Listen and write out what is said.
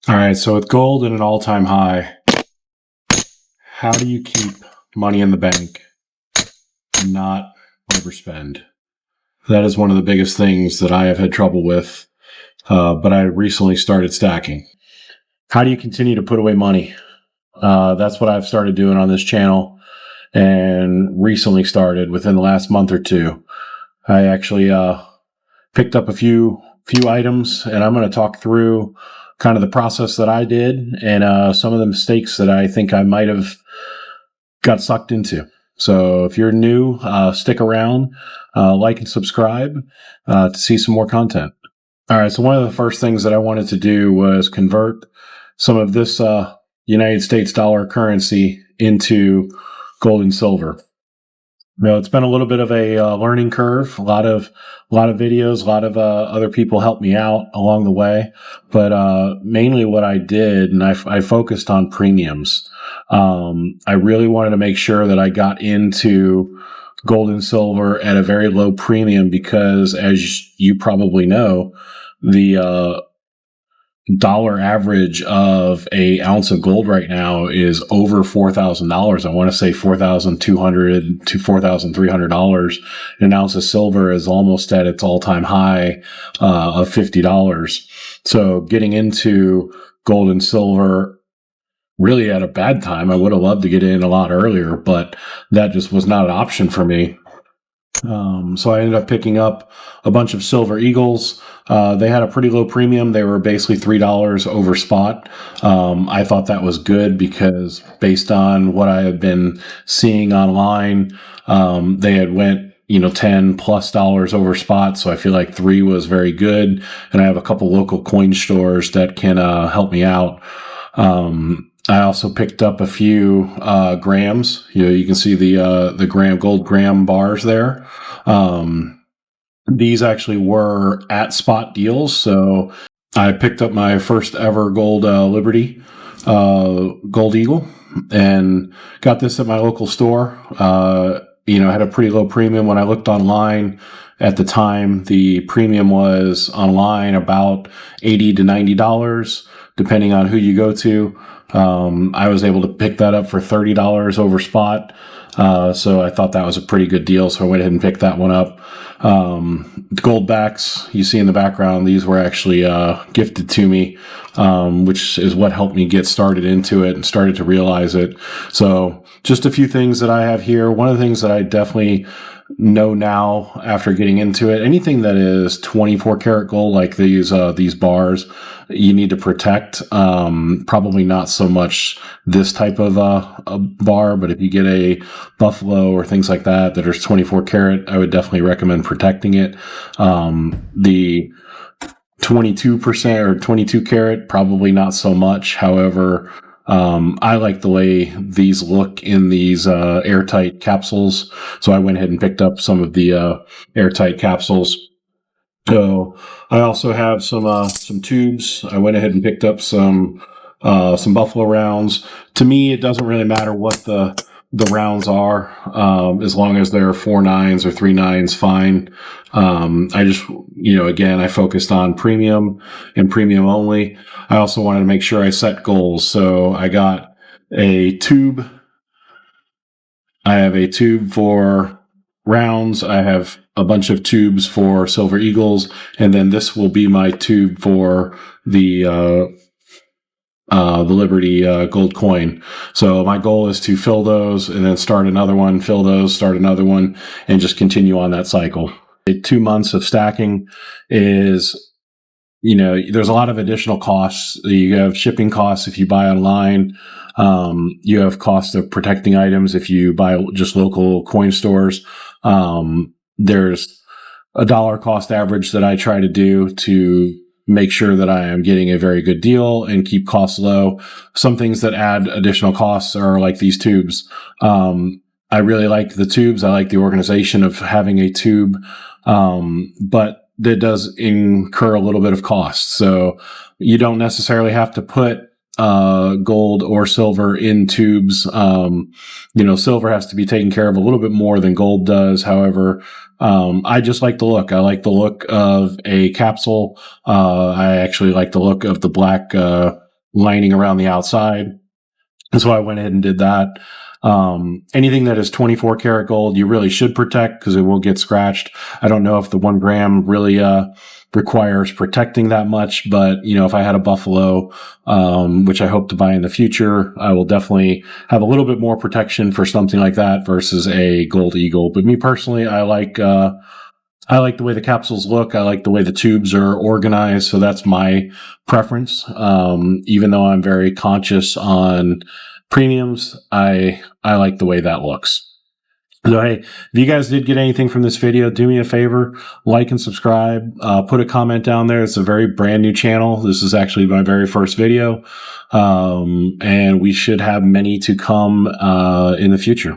All right, so with gold at an all-time high, how do you keep money in the bank and not overspend? That is one of the biggest things that I have had trouble with, but I recently started stacking. How do you continue to put away money? That's what I've started doing on this channel, and recently started within the last month or two. I actually picked up a few items, and I'm going to talk through kind of the process that I did and some of the mistakes that I think I might have got sucked into. So if you're new, stick around, like and subscribe to see some more content. All right. So one of the first things that I wanted to do was convert some of this United States dollar currency into gold and silver. It's been a little bit of a learning curve. A lot of videos, a lot of other people helped me out along the way. But mainly what I did, and I focused on premiums. I really wanted to make sure that I got into gold and silver at a very low premium because, as you probably know, the dollar average of a ounce of gold right now is over $4,000. I want to say $4,200 to $4,300. An ounce of silver is almost at its all-time high of $50. So getting into gold and silver really at a bad time. I would have loved to get in a lot earlier, but that just was not an option for me. So I ended up picking up a bunch of Silver Eagles. They had a pretty low premium. They were basically $3 over spot. I thought that was good because based on what I had been seeing online, they had went $10+ over spot. So I feel like 3 was very good. And I have a couple local coin stores that can help me out. I also picked up a few grams. You can see the gold gram bars there. These actually were at spot deals. So I picked up my first ever gold Liberty Gold Eagle and got this at my local store. Had a pretty low premium. When I looked online at the time, the premium was online about $80 to $90, depending on who you go to. I was able to pick that up for $30 over spot. So I thought that was a pretty good deal. So I went ahead and picked that one up. Gold backs you see in the background, these were actually gifted to me, which is what helped me get started into it and started to realize it. So just a few things that I have here. One of the things that I definitely know now after getting into it, anything that is 24 karat gold, like these bars, you need to protect. Probably not so much this type of a bar, but if you get a buffalo or things like that are 24 karat, I would definitely recommend protecting it. The 22% or 22 karat, probably not so much. However, I like the way these look in these airtight capsules. So I went ahead and picked up some of the airtight capsules. So I also have some tubes. I went ahead and picked up some buffalo rounds. To me, it doesn't really matter what the rounds are, as long as they're 4 9s or 3 9s, fine. I just, again, I focused on premium and premium only. I also wanted to make sure I set goals. So I got a tube. I have a tube for rounds. I have a bunch of tubes for Silver Eagles. And then this will be my tube for the Liberty gold coin. So my goal is to fill those and then start another one, fill those, start another one, and just continue on that cycle. 2 months of stacking is, there's a lot of additional costs. You have shipping costs if you buy online. You have cost of protecting items if you buy just local coin stores. There's a dollar cost average that I try to do to make sure that I am getting a very good deal and keep costs low. Some things that add additional costs are like these tubes. I really like the tubes. I like the organization of having a tube, but that does incur a little bit of cost. So you don't necessarily have to put gold or silver in tubes. Silver has to be taken care of a little bit more than gold does. However, I just like the look. I like the look of a capsule. I actually like the look of the black lining around the outside. And so I went ahead and did that. Anything that is 24 karat gold, you really should protect because it will get scratched. I don't know if the 1 gram really, requires protecting that much, but if I had a buffalo, which I hope to buy in the future, I will definitely have a little bit more protection for something like that versus a gold eagle. But me personally, I like the way the capsules look. I like the way the tubes are organized. So that's my preference. Even though I'm very conscious on premiums, I like the way that looks. So, hey, if you guys did get anything from this video, do me a favor, like and subscribe, put a comment down there. It's a very brand new channel. This is actually my very first video. And we should have many to come, in the future.